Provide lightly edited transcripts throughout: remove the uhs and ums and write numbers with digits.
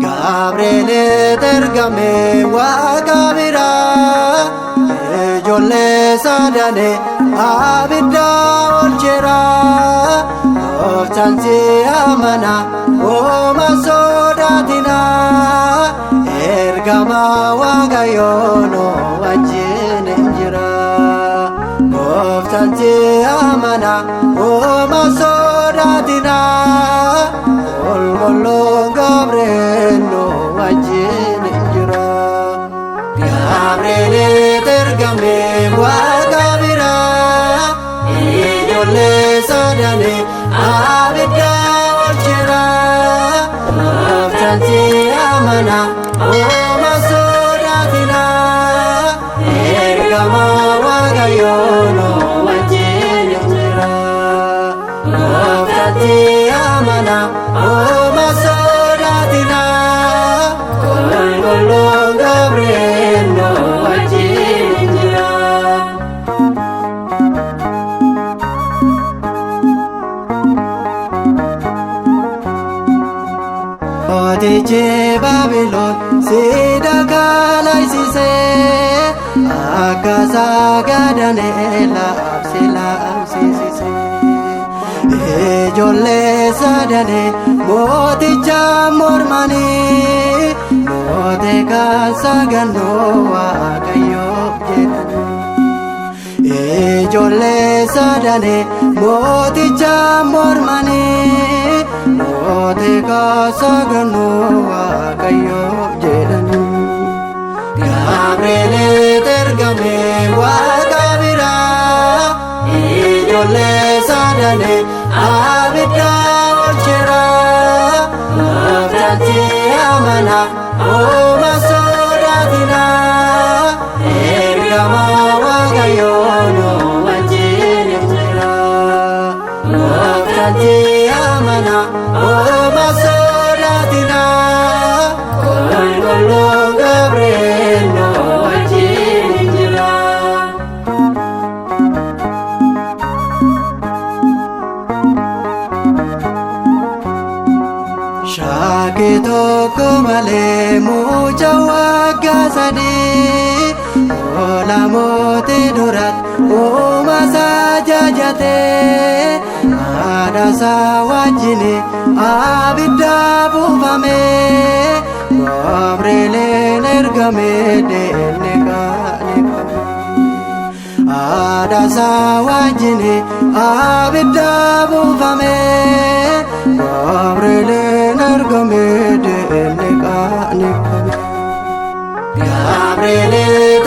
Gabriel tergame waaqa biraa ijoollee sadane abidda oolcheera gooftaan si amana hooma sodaatina ergama waaqayyoo nu wajjin jira gooftaan si amana hooma sodaatina qulqulluun Gabriel nu wajjin jira Gabriel tergame waaqa biraa ijoollee sadane abidda oolcheera gooftaan si amana hooma sodaatina ergama waaqayyoo nu wajjin jira gooftaan si amana hooma sodaatina qulqulluun Gabriel nu wajjin jira. Mootichi Baabiloon si dagalaysise akka sagadane laabsisise ijoollee sadane mooticha mormanii mootii kan sagannoo waaqayyoo jedhanii ijoollee sadane mooticha mormanii mootii kan sagannoo waaqayyoo jedhanii Gabriel tergame waaqa biraa ijoollee sadane abidda oolcheera gooftaan si amana hooma sodaatina ergama waaqayyoo nu wajjin jira gooftaan si amana hooma sodaatina qulqulluun Gabriel nu wajjin jira. Shaakii tokko malee mucaa waggaa sadii fuula mootii duratti uuma isaa jajatee haadha isaa wajjin abidda buufamee Gabriel ergame deemne kaane haadha isaa wajjin abidda buufamee Gabriel ergame deemne kaane Gabriel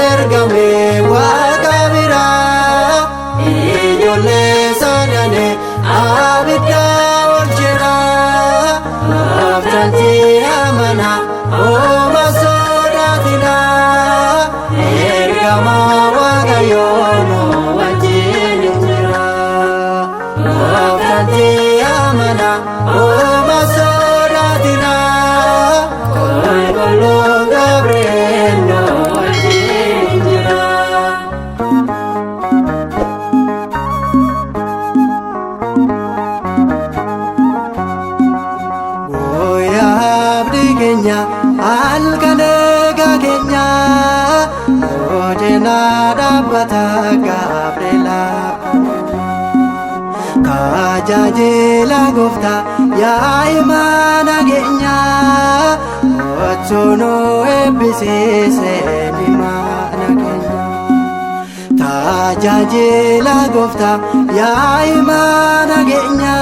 tergame waaqa biraa ijoollee sadane abidda oolcheera gooftaan si amana hooma sodaatina ergama waaqayyoo nu wajjin jira gooftaan si amana hooma sodaatina qulqulluun Gabriel nu wajjin jira. Halkan eegaa keenya hojjena dhaabbata Gabriel tajaajila gooftaa yaa imaana keenya kottu nu eebbisiise imaana keenya tajaajila gooftaa yaa imaana keenya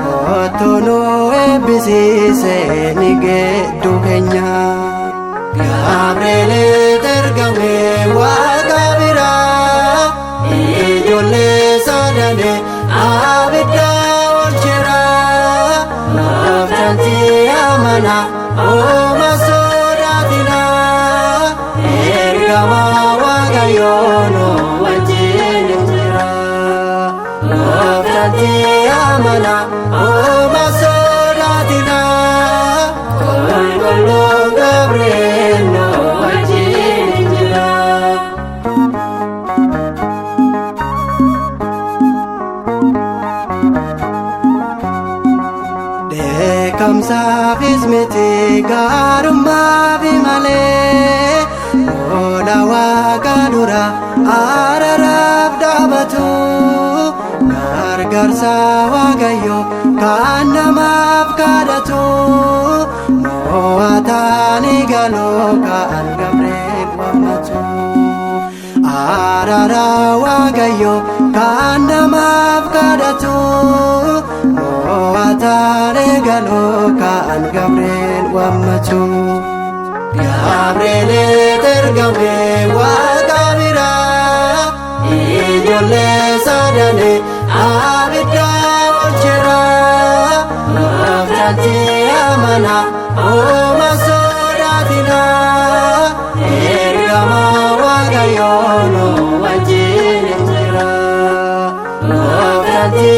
kottu nu eebbisiise ni geddu keenya Gabriel tergame waaqa biraa ijoollee sadane abidda oolcheera gooftaan si amana oma sodaatina ergama waaqayyoon wajjin jira gooftaatti amana oma sodaatina qulqulluun Gabriel wajjin jira. Kamsaafis miti gaarummaaf malee oola waaqa dura araaraaf dhaabatu gargaarsa waaqayyo kan namaaf kadhatu mo'ataani galoo kan Gabriel waammatu araara waaqayyo kan namaaf kadhatu mo'ataani galoo kan Gabriel waammatu. Gabriel ergame waaqa biraa ijoollee sadanii abidda oolchera gooftaatti amana oma sodaatina ergama waaqayyoon wajjin jira gooftaatti